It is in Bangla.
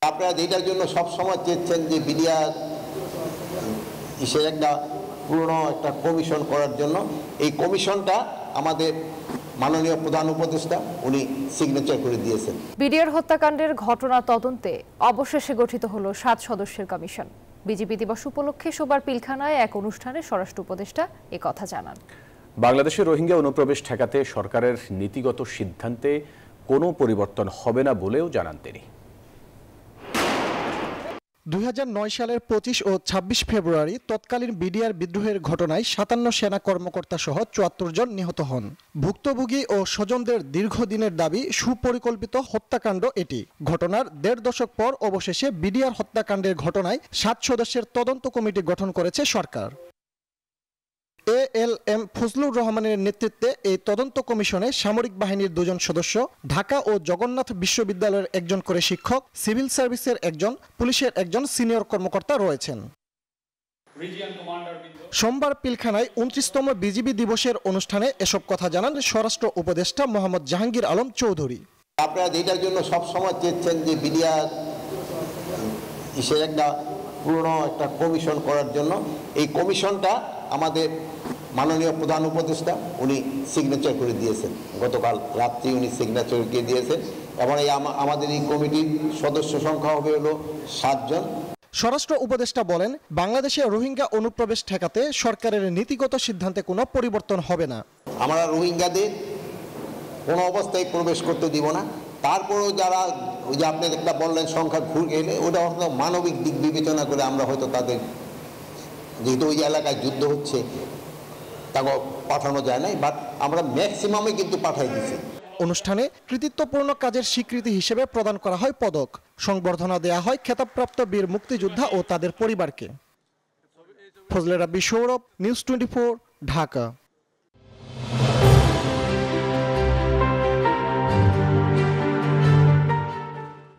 আপনারা যেটার জন্য সব সময় চেয়েছেন যে বিডিআর একটা পুরনো একটা কমিশন করার জন্য, এই কমিশনটা আমাদের মাননীয় প্রধান উপদেষ্টা উনি সিগনেচার করে দিয়েছেন। বিডিআর হত্যাকাণ্ডের ঘটনা তদন্তে অবশেষে গঠিত হলো 7 সদস্যের কমিশন। বিজিবি দিবস উপলক্ষে সোমবার পিলখানায় এক অনুষ্ঠানে স্বরাষ্ট্র উপদেষ্টা একথা জানান। বাংলাদেশে রোহিঙ্গা অনুপ্রবেশ ঠেকাতে সরকারের নীতিগত সিদ্ধান্তে কোনো পরিবর্তন হবে না বলেও জানান তিনি। 2009 সালের 25 ও 26 ফেব্রুয়ারি তৎকালীন বিডিআর বিদ্রোহের ঘটনায় 57 সেনা কর্মকর্তা সহ 74 জন নিহত হন। ভুক্তভোগী ও স্বজনদের দীর্ঘদিনের দাবি সুপরিকল্পিত হত্যাকাণ্ড এটি। ঘটনার 1.5 দশক পর অবশেষে বিডিআর হত্যাকাণ্ডের ঘটনায় 7 সদস্যের তদন্ত কমিটি গঠন করেছে সরকার। ALM ফজলুর রহমানের নেতৃত্বে এই তদন্ত কমিশনে সামরিক বাহিনীর 2 জন সদস্য, ঢাকা ও জগন্নাথ বিশ্ববিদ্যালয়ের একজন করে শিক্ষক, সিভিল সার্ভিসের একজন, পুলিশের একজন সিনিয়র কর্মকর্তা রয়েছেন। সোমবার পিলখানায় 29তম বিজিবি দিবসের অনুষ্ঠানে এসব কথা জানান স্বরাষ্ট্র উপদেষ্টা মোহাম্মদ জাহাঙ্গীর আলম চৌধুরী। আপনারা যেটার জন্য সব সময় চেয়েছেন যে বিডিআর একটা পুরনো একটা কমিশন করার জন্য, এই কমিশনটা আমাদের মাননীয় প্রধান উপদেষ্টা উনি সিগনেচার করে দিয়েছেন। গতকাল রাত্রি উনি সিগনেচার করে দিয়েছেন এবং আমাদের এই কমিটির সদস্য সংখ্যা হবে হলো 7 জন। স্বরাষ্ট্র উপদেষ্টা বলেন, বাংলাদেশে রোহিঙ্গা অনুপ্রবেশ ঠেকাতে সরকারের নীতিগত সিদ্ধান্তে কোনো পরিবর্তন হবে না। আমরা রোহিঙ্গাদের কোনো অবস্থায় প্রবেশ করতে দিব না। তারপরেও যারা ওই যে আপনি একটা বললেন সংখ্যা ঘুরে এলে, ওটা হয়তো মানবিক দিক বিবেচনা করে আমরা হয়তো তাদের, যেহেতু ওই এলাকায় যুদ্ধ হচ্ছে, তাকে পাঠানো যায় নাই, বাট আমরা ম্যাক্সিমামে কিন্তু পাঠাই দিচ্ছি। অনুষ্ঠানে কৃতিত্বপূর্ণ কাজের স্বীকৃতি হিসেবে প্রদান করা হয় পদক, সংবর্ধনা দেয়া হয় খেতাবপ্রাপ্ত বীর মুক্তিযোদ্ধা ও তাদের পরিবারকে। ফজলে রাব্বি সৌরভ, নিউজ 24, ঢাকা।